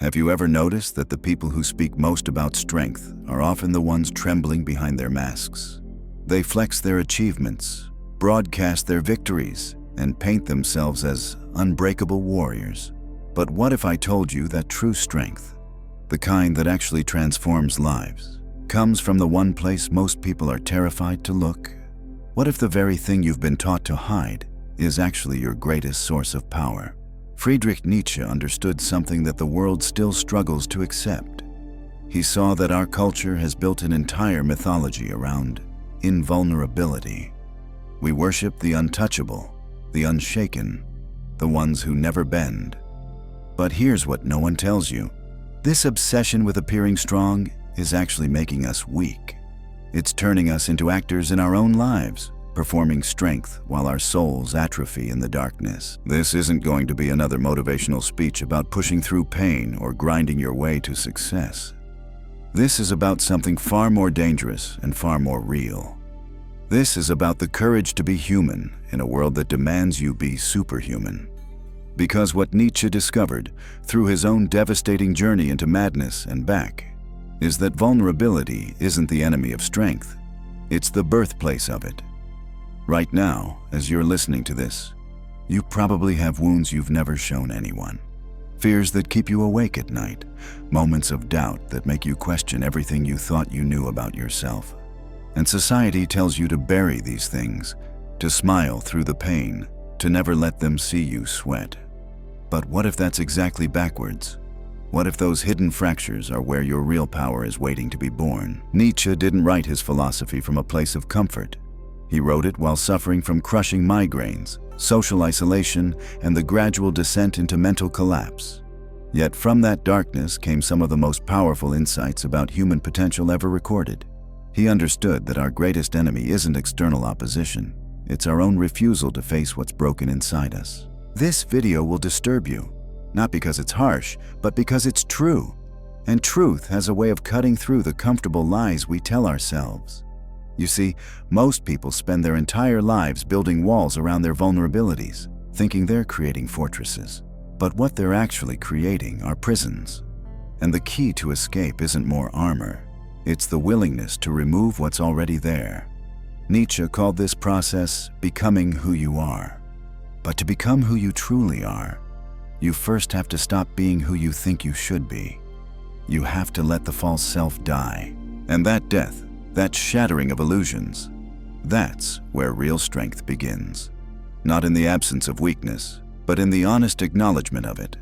Have you ever noticed that the people who speak most about strength are often the ones trembling behind their masks? They flex their achievements, broadcast their victories, and paint themselves as unbreakable warriors. But what if I told you that true strength, the kind that actually transforms lives, comes from the one place most people are terrified to look? What if the very thing you've been taught to hide is actually your greatest source of power? Friedrich Nietzsche understood something that the world still struggles to accept. He saw that our culture has built an entire mythology around invulnerability. We worship the untouchable, the unshaken, the ones who never bend. But here's what no one tells you. This obsession with appearing strong is actually making us weak. It's turning us into actors in our own lives, performing strength while our souls atrophy in the darkness. This isn't going to be another motivational speech about pushing through pain or grinding your way to success. This is about something far more dangerous and far more real. This is about the courage to be human in a world that demands you be superhuman. Because what Nietzsche discovered through his own devastating journey into madness and back is that vulnerability isn't the enemy of strength, it's the birthplace of it. Right now, as you're listening to this, you probably have wounds you've never shown anyone. Fears that keep you awake at night, moments of doubt that make you question everything you thought you knew about yourself. And society tells you to bury these things, to smile through the pain, to never let them see you sweat. But what if that's exactly backwards? What if those hidden fractures are where your real power is waiting to be born? Nietzsche didn't write his philosophy from a place of comfort. He wrote it while suffering from crushing migraines, social isolation, and the gradual descent into mental collapse. Yet from that darkness came some of the most powerful insights about human potential ever recorded. He understood that our greatest enemy isn't external opposition. It's our own refusal to face what's broken inside us. This video will disturb you, not because it's harsh, but because it's true. And truth has a way of cutting through the comfortable lies we tell ourselves. You see, most people spend their entire lives building walls around their vulnerabilities, thinking they're creating fortresses. But what they're actually creating are prisons. And the key to escape isn't more armor. It's the willingness to remove what's already there. Nietzsche called this process becoming who you are. But to become who you truly are, you first have to stop being who you think you should be. You have to let the false self die. And that death, that shattering of illusions, that's where real strength begins. Not in the absence of weakness, but in the honest acknowledgement of it.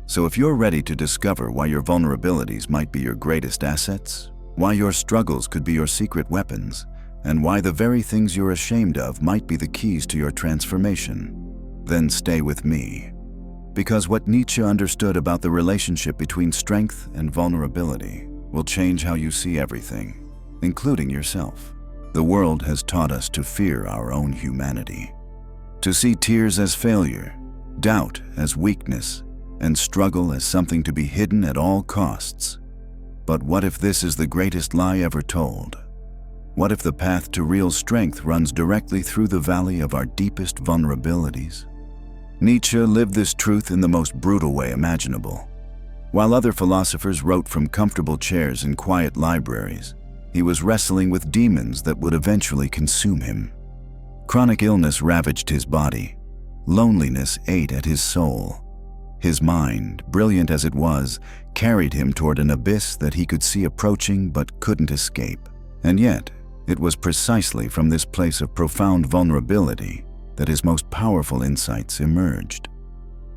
So if you're ready to discover why your vulnerabilities might be your greatest assets, why your struggles could be your secret weapons, and why the very things you're ashamed of might be the keys to your transformation, then stay with me. Because what Nietzsche understood about the relationship between strength and vulnerability will change how you see everything, including yourself. The world has taught us to fear our own humanity, to see tears as failure, doubt as weakness, and struggle as something to be hidden at all costs. But what if this is the greatest lie ever told? What if the path to real strength runs directly through the valley of our deepest vulnerabilities? Nietzsche lived this truth in the most brutal way imaginable. While other philosophers wrote from comfortable chairs in quiet libraries, he was wrestling with demons that would eventually consume him. Chronic illness ravaged his body. Loneliness ate at his soul. His mind, brilliant as it was, carried him toward an abyss that he could see approaching but couldn't escape. And yet, it was precisely from this place of profound vulnerability that his most powerful insights emerged.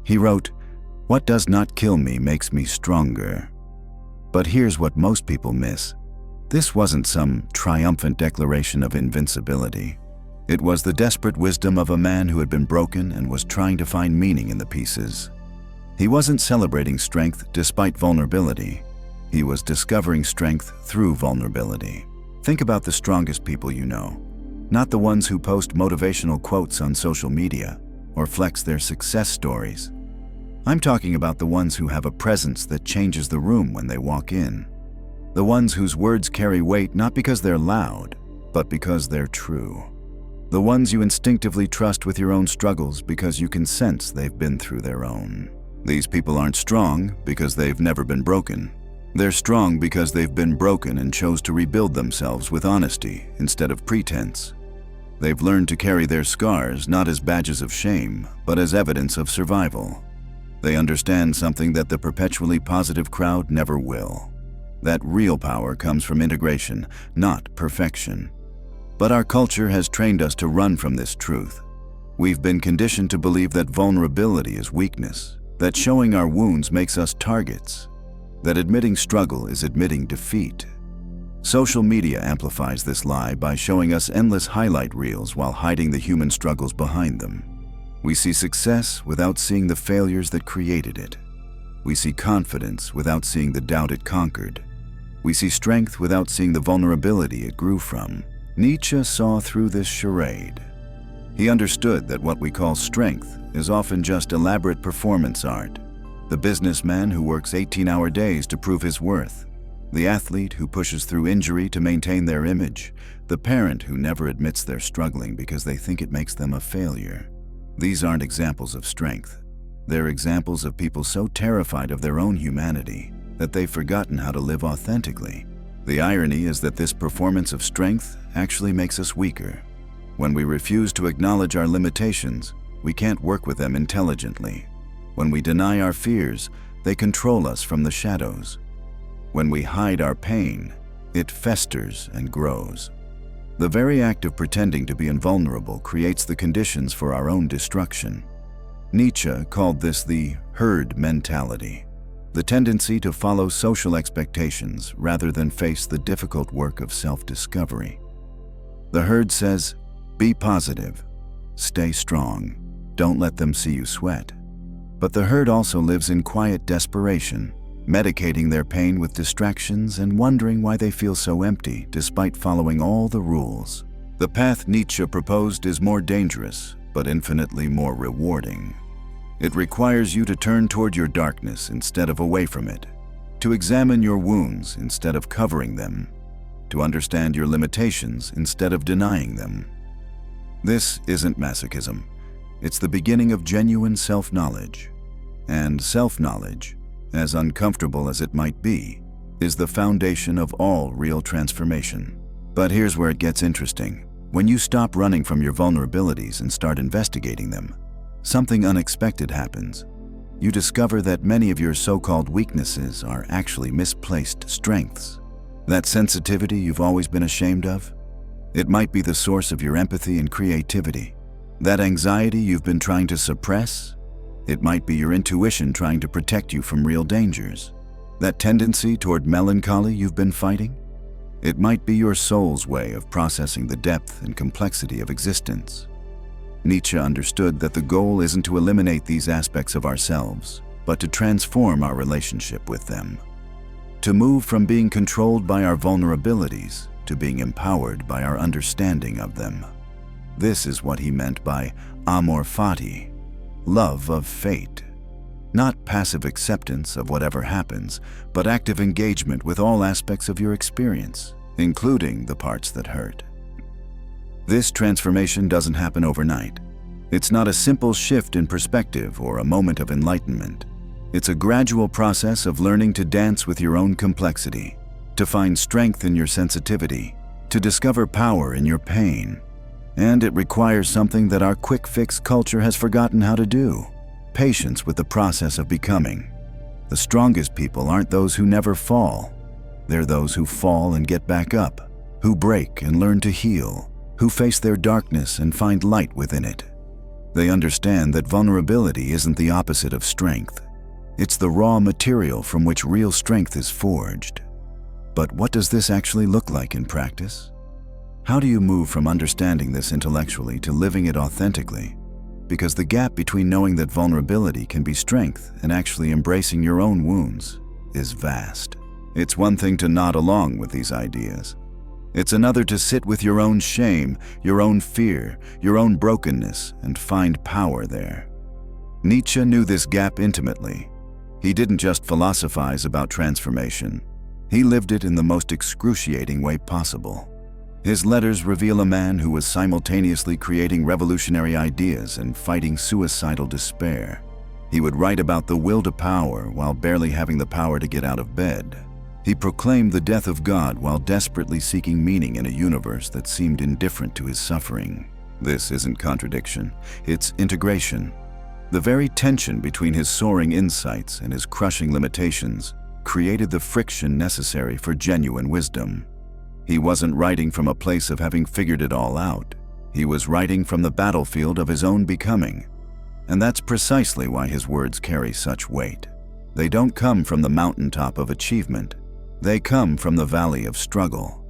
He wrote, "What does not kill me makes me stronger." But here's what most people miss. This wasn't some triumphant declaration of invincibility. It was the desperate wisdom of a man who had been broken and was trying to find meaning in the pieces. He wasn't celebrating strength despite vulnerability. He was discovering strength through vulnerability. Think about the strongest people you know. Not the ones who post motivational quotes on social media or flex their success stories. I'm talking about the ones who have a presence that changes the room when they walk in. The ones whose words carry weight not because they're loud, but because they're true. The ones you instinctively trust with your own struggles because you can sense they've been through their own. These people aren't strong because they've never been broken. They're strong because they've been broken and chose to rebuild themselves with honesty instead of pretense. They've learned to carry their scars not as badges of shame, but as evidence of survival. They understand something that the perpetually positive crowd never will. That real power comes from integration, not perfection. But our culture has trained us to run from this truth. We've been conditioned to believe that vulnerability is weakness, that showing our wounds makes us targets, that admitting struggle is admitting defeat. Social media amplifies this lie by showing us endless highlight reels while hiding the human struggles behind them. We see success without seeing the failures that created it. We see confidence without seeing the doubt it conquered. We see strength without seeing the vulnerability it grew from. Nietzsche saw through this charade. He understood that what we call strength is often just elaborate performance art. The businessman who works 18-hour days to prove his worth. The athlete who pushes through injury to maintain their image. The parent who never admits they're struggling because they think it makes them a failure. These aren't examples of strength. They're examples of people so terrified of their own humanity that they've forgotten how to live authentically. The irony is that this performance of strength actually makes us weaker. When we refuse to acknowledge our limitations, we can't work with them intelligently. When we deny our fears, they control us from the shadows. When we hide our pain, it festers and grows. The very act of pretending to be invulnerable creates the conditions for our own destruction. Nietzsche called this the herd mentality, the tendency to follow social expectations rather than face the difficult work of self-discovery. The herd says, be positive, stay strong, don't let them see you sweat. But the herd also lives in quiet desperation, medicating their pain with distractions and wondering why they feel so empty despite following all the rules. The path Nietzsche proposed is more dangerous, but infinitely more rewarding. It requires you to turn toward your darkness instead of away from it, to examine your wounds instead of covering them, to understand your limitations instead of denying them. This isn't masochism. It's the beginning of genuine self-knowledge. And self-knowledge, as uncomfortable as it might be, is the foundation of all real transformation. But here's where it gets interesting. When you stop running from your vulnerabilities and start investigating them, something unexpected happens. You discover that many of your so-called weaknesses are actually misplaced strengths. That sensitivity you've always been ashamed of? It might be the source of your empathy and creativity. That anxiety you've been trying to suppress? It might be your intuition trying to protect you from real dangers. That tendency toward melancholy you've been fighting? It might be your soul's way of processing the depth and complexity of existence. Nietzsche understood that the goal isn't to eliminate these aspects of ourselves, but to transform our relationship with them. To move from being controlled by our vulnerabilities to being empowered by our understanding of them. This is what he meant by amor fati, love of fate. Not passive acceptance of whatever happens, but active engagement with all aspects of your experience, including the parts that hurt. This transformation doesn't happen overnight. It's not a simple shift in perspective or a moment of enlightenment. It's a gradual process of learning to dance with your own complexity, to find strength in your sensitivity, to discover power in your pain. And it requires something that our quick-fix culture has forgotten how to do: patience with the process of becoming. The strongest people aren't those who never fall. They're those who fall and get back up, who break and learn to heal, who face their darkness and find light within it. They understand that vulnerability isn't the opposite of strength. It's the raw material from which real strength is forged. But what does this actually look like in practice? How do you move from understanding this intellectually to living it authentically? Because the gap between knowing that vulnerability can be strength and actually embracing your own wounds is vast. It's one thing to nod along with these ideas. It's another to sit with your own shame, your own fear, your own brokenness, and find power there. Nietzsche knew this gap intimately. He didn't just philosophize about transformation. He lived it in the most excruciating way possible. His letters reveal a man who was simultaneously creating revolutionary ideas and fighting suicidal despair. He would write about the will to power while barely having the power to get out of bed. He proclaimed the death of God while desperately seeking meaning in a universe that seemed indifferent to his suffering. This isn't contradiction, it's integration. The very tension between his soaring insights and his crushing limitations created the friction necessary for genuine wisdom. He wasn't writing from a place of having figured it all out. He was writing from the battlefield of his own becoming. And that's precisely why his words carry such weight. They don't come from the mountaintop of achievement. They come from the valley of struggle.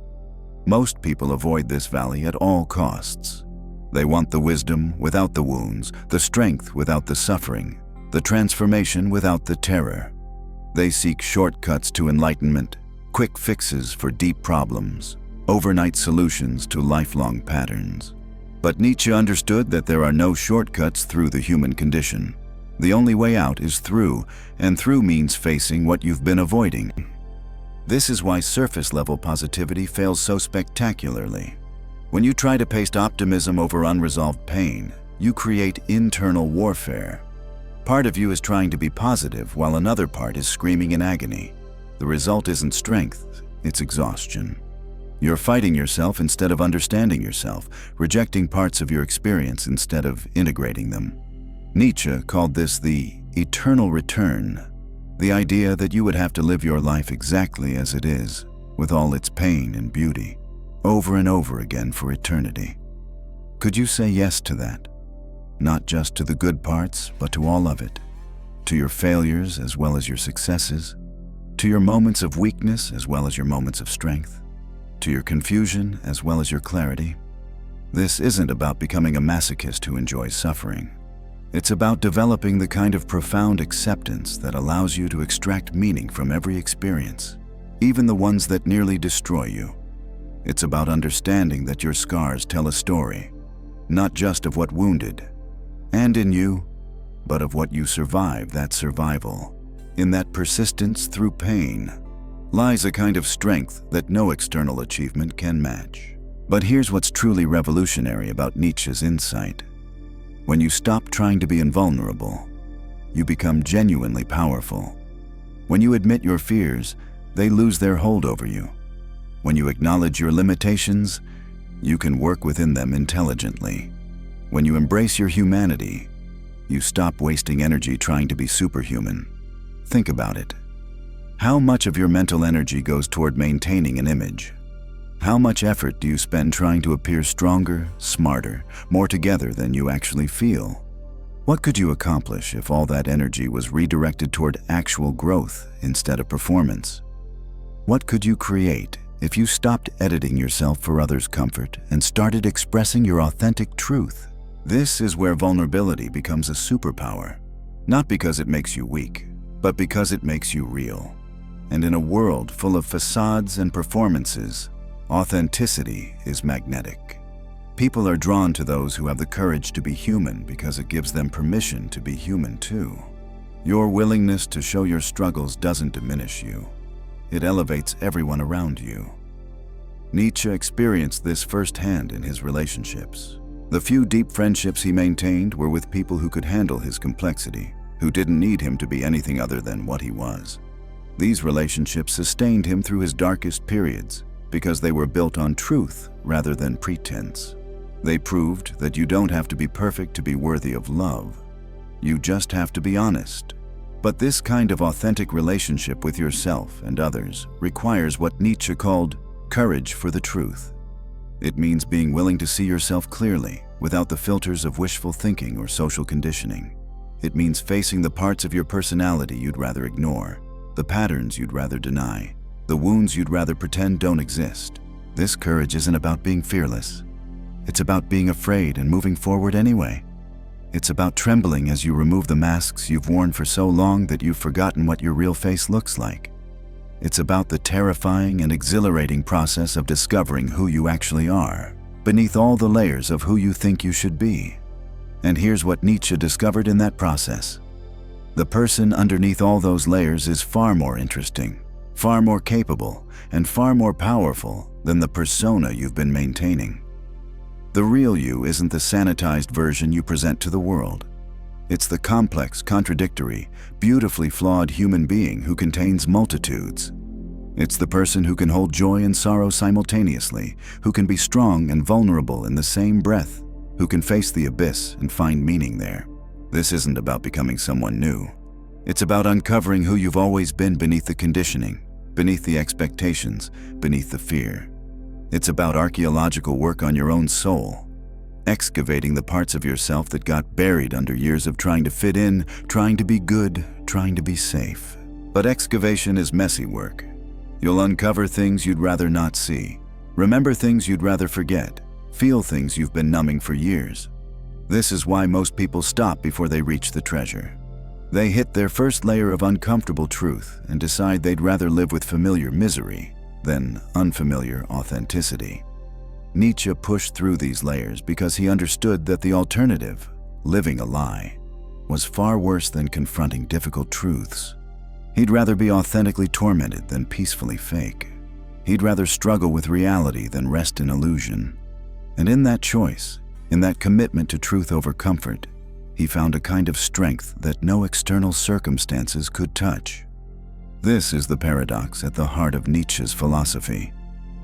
Most people avoid this valley at all costs. They want the wisdom without the wounds, the strength without the suffering, the transformation without the terror. They seek shortcuts to enlightenment, quick fixes for deep problems, overnight solutions to lifelong patterns. But Nietzsche understood that there are no shortcuts through the human condition. The only way out is through, and through means facing what you've been avoiding. This is why surface-level positivity fails so spectacularly. When you try to paste optimism over unresolved pain, you create internal warfare. Part of you is trying to be positive while another part is screaming in agony. The result isn't strength, it's exhaustion. You're fighting yourself instead of understanding yourself, rejecting parts of your experience instead of integrating them. Nietzsche called this the eternal return, the idea that you would have to live your life exactly as it is, with all its pain and beauty, over and over again for eternity. Could you say yes to that? Not just to the good parts, but to all of it. To your failures as well as your successes. To your moments of weakness as well as your moments of strength. To your confusion as well as your clarity. This isn't about becoming a masochist who enjoys suffering. It's about developing the kind of profound acceptance that allows you to extract meaning from every experience, even the ones that nearly destroy you. It's about understanding that your scars tell a story, not just of what wounded, and in you, but of what you survived that survival. In that persistence through pain lies a kind of strength that no external achievement can match. But here's what's truly revolutionary about Nietzsche's insight. When you stop trying to be invulnerable, you become genuinely powerful. When you admit your fears, they lose their hold over you. When you acknowledge your limitations, you can work within them intelligently. When you embrace your humanity, you stop wasting energy trying to be superhuman. Think about it. How much of your mental energy goes toward maintaining an image? How much effort do you spend trying to appear stronger, smarter, more together than you actually feel? What could you accomplish if all that energy was redirected toward actual growth instead of performance? What could you create if you stopped editing yourself for others' comfort and started expressing your authentic truth? This is where vulnerability becomes a superpower, not because it makes you weak, but because it makes you real. And in a world full of facades and performances, authenticity is magnetic. People are drawn to those who have the courage to be human because it gives them permission to be human too. Your willingness to show your struggles doesn't diminish you. It elevates everyone around you. Nietzsche experienced this firsthand in his relationships. The few deep friendships he maintained were with people who could handle his complexity, who didn't need him to be anything other than what he was. These relationships sustained him through his darkest periods because they were built on truth rather than pretense. They proved that you don't have to be perfect to be worthy of love. You just have to be honest. But this kind of authentic relationship with yourself and others requires what Nietzsche called courage for the truth. It means being willing to see yourself clearly, without the filters of wishful thinking or social conditioning. It means facing the parts of your personality you'd rather ignore, the patterns you'd rather deny, the wounds you'd rather pretend don't exist. This courage isn't about being fearless. It's about being afraid and moving forward anyway. It's about trembling as you remove the masks you've worn for so long that you've forgotten what your real face looks like. It's about the terrifying and exhilarating process of discovering who you actually are, beneath all the layers of who you think you should be. And here's what Nietzsche discovered in that process. The person underneath all those layers is far more interesting, far more capable, and far more powerful than the persona you've been maintaining. The real you isn't the sanitized version you present to the world. It's the complex, contradictory, beautifully flawed human being who contains multitudes. It's the person who can hold joy and sorrow simultaneously, who can be strong and vulnerable in the same breath, who can face the abyss and find meaning there. This isn't about becoming someone new. It's about uncovering who you've always been beneath the conditioning, beneath the expectations, beneath the fear. It's about archaeological work on your own soul, excavating the parts of yourself that got buried under years of trying to fit in, trying to be good, trying to be safe. But excavation is messy work. You'll uncover things you'd rather not see, remember things you'd rather forget, feel things you've been numbing for years. This is why most people stop before they reach the treasure. They hit their first layer of uncomfortable truth and decide they'd rather live with familiar misery than unfamiliar authenticity. Nietzsche pushed through these layers because he understood that the alternative, living a lie, was far worse than confronting difficult truths. He'd rather be authentically tormented than peacefully fake. He'd rather struggle with reality than rest in illusion. And in that choice, in that commitment to truth over comfort, he found a kind of strength that no external circumstances could touch. This is the paradox at the heart of Nietzsche's philosophy.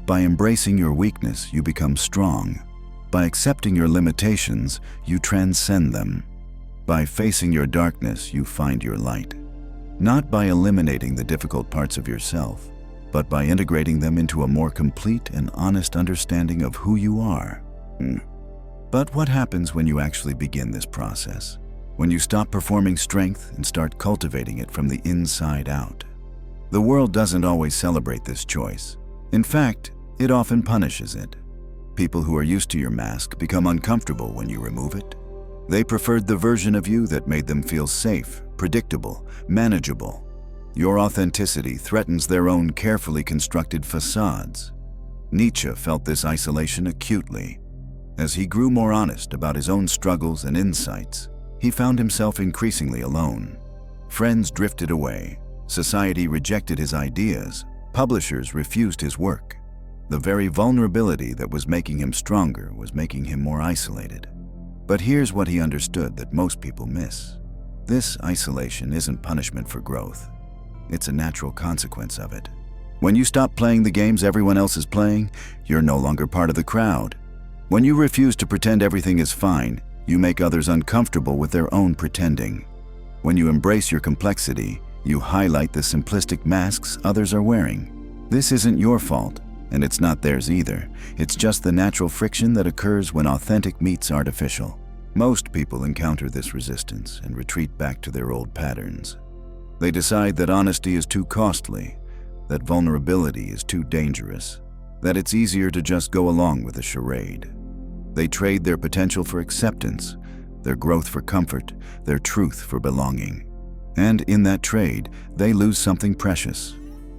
By embracing your weakness, you become strong. By accepting your limitations, you transcend them. By facing your darkness, you find your light. Not by eliminating the difficult parts of yourself, but by integrating them into a more complete and honest understanding of who you are. But what happens when you actually begin this process? When you stop performing strength and start cultivating it from the inside out? The world doesn't always celebrate this choice. In fact, it often punishes it. People who are used to your mask become uncomfortable when you remove it. They preferred the version of you that made them feel safe, predictable, manageable. Your authenticity threatens their own carefully constructed facades. Nietzsche felt this isolation acutely. As he grew more honest about his own struggles and insights, he found himself increasingly alone. Friends drifted away. Society rejected his ideas. Publishers refused his work. The very vulnerability that was making him stronger was making him more isolated. But here's what he understood that most people miss. This isolation isn't punishment for growth. It's a natural consequence of it. When you stop playing the games everyone else is playing, you're no longer part of the crowd. When you refuse to pretend everything is fine, you make others uncomfortable with their own pretending. When you embrace your complexity, you highlight the simplistic masks others are wearing. This isn't your fault, and it's not theirs either. It's just the natural friction that occurs when authentic meets artificial. Most people encounter this resistance and retreat back to their old patterns. They decide that honesty is too costly, that vulnerability is too dangerous, that it's easier to just go along with a charade. They trade their potential for acceptance, their growth for comfort, their truth for belonging. And in that trade, they lose something precious,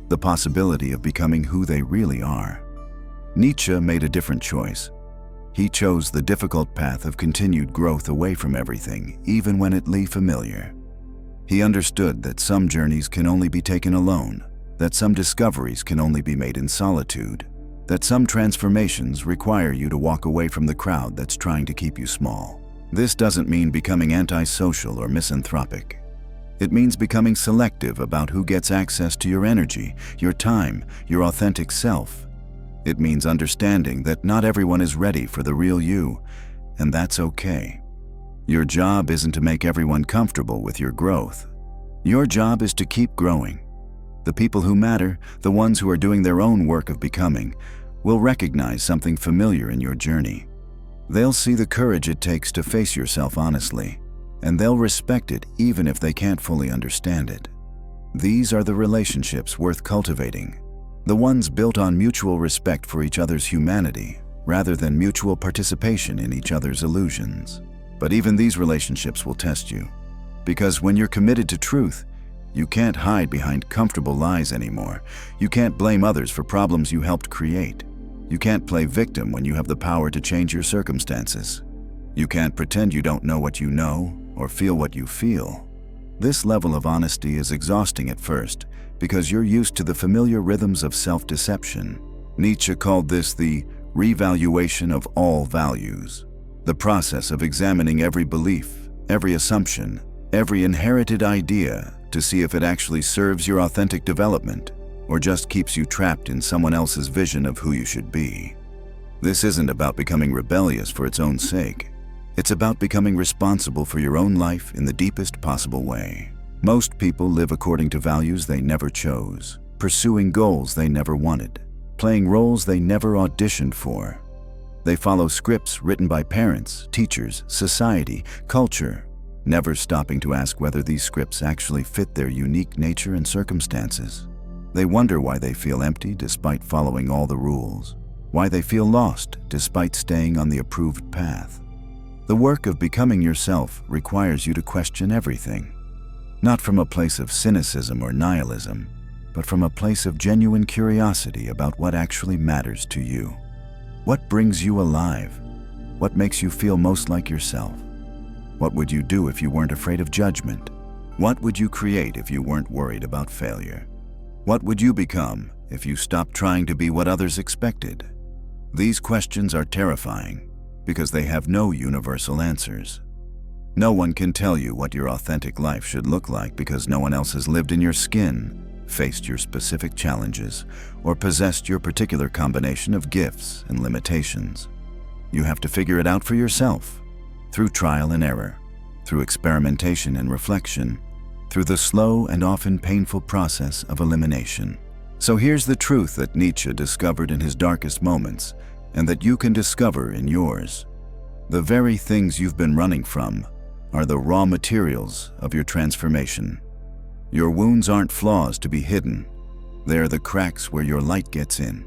the possibility of becoming who they really are. Nietzsche made a different choice. He chose the difficult path of continued growth away from everything, even when it lay familiar. He understood that some journeys can only be taken alone, that some discoveries can only be made in solitude, that some transformations require you to walk away from the crowd that's trying to keep you small. This doesn't mean becoming antisocial or misanthropic. It means becoming selective about who gets access to your energy, your time, your authentic self. It means understanding that not everyone is ready for the real you, and that's okay. Your job isn't to make everyone comfortable with your growth. Your job is to keep growing. The people who matter, the ones who are doing their own work of becoming, will recognize something familiar in your journey. They'll see the courage it takes to face yourself honestly, and they'll respect it even if they can't fully understand it. These are the relationships worth cultivating, the ones built on mutual respect for each other's humanity, rather than mutual participation in each other's illusions. But even these relationships will test you, because when you're committed to truth, you can't hide behind comfortable lies anymore. You can't blame others for problems you helped create. You can't play victim when you have the power to change your circumstances. You can't pretend you don't know what you know or feel what you feel. This level of honesty is exhausting at first because you're used to the familiar rhythms of self-deception. Nietzsche called this the revaluation of all values, the process of examining every belief, every assumption, every inherited idea to see if it actually serves your authentic development or just keeps you trapped in someone else's vision of who you should be. This isn't about becoming rebellious for its own sake. It's about becoming responsible for your own life in the deepest possible way. Most people live according to values they never chose, pursuing goals they never wanted, playing roles they never auditioned for. They follow scripts written by parents, teachers, society, culture, never stopping to ask whether these scripts actually fit their unique nature and circumstances. They wonder why they feel empty despite following all the rules, why they feel lost despite staying on the approved path. The work of becoming yourself requires you to question everything, not from a place of cynicism or nihilism, but from a place of genuine curiosity about what actually matters to you. What brings you alive? What makes you feel most like yourself? What would you do if you weren't afraid of judgment? What would you create if you weren't worried about failure? What would you become if you stopped trying to be what others expected? These questions are terrifying because they have no universal answers. No one can tell you what your authentic life should look like because no one else has lived in your skin, faced your specific challenges, or possessed your particular combination of gifts and limitations. You have to figure it out for yourself, through trial and error, through experimentation and reflection, through the slow and often painful process of elimination. So here's the truth that Nietzsche discovered in his darkest moments, and that you can discover in yours. The very things you've been running from are the raw materials of your transformation. Your wounds aren't flaws to be hidden. They're the cracks where your light gets in.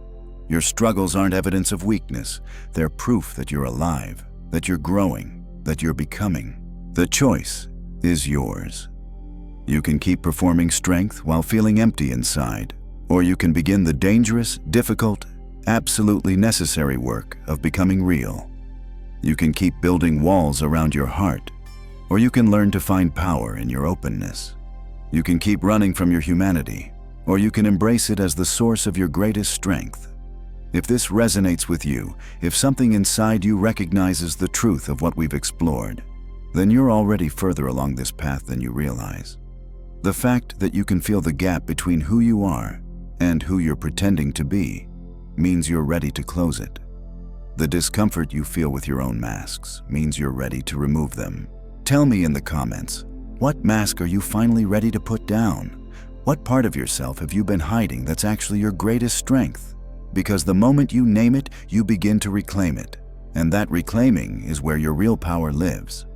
Your struggles aren't evidence of weakness. They're proof that you're alive, that you're growing, that you're becoming. The choice is yours. You can keep performing strength while feeling empty inside, or you can begin the dangerous, difficult, absolutely necessary work of becoming real. You can keep building walls around your heart, or you can learn to find power in your openness. You can keep running from your humanity, or you can embrace it as the source of your greatest strength. If this resonates with you, if something inside you recognizes the truth of what we've explored, then you're already further along this path than you realize. The fact that you can feel the gap between who you are and who you're pretending to be means you're ready to close it. The discomfort you feel with your own masks means you're ready to remove them. Tell me in the comments, what mask are you finally ready to put down? What part of yourself have you been hiding that's actually your greatest strength? Because the moment you name it, you begin to reclaim it. And that reclaiming is where your real power lives.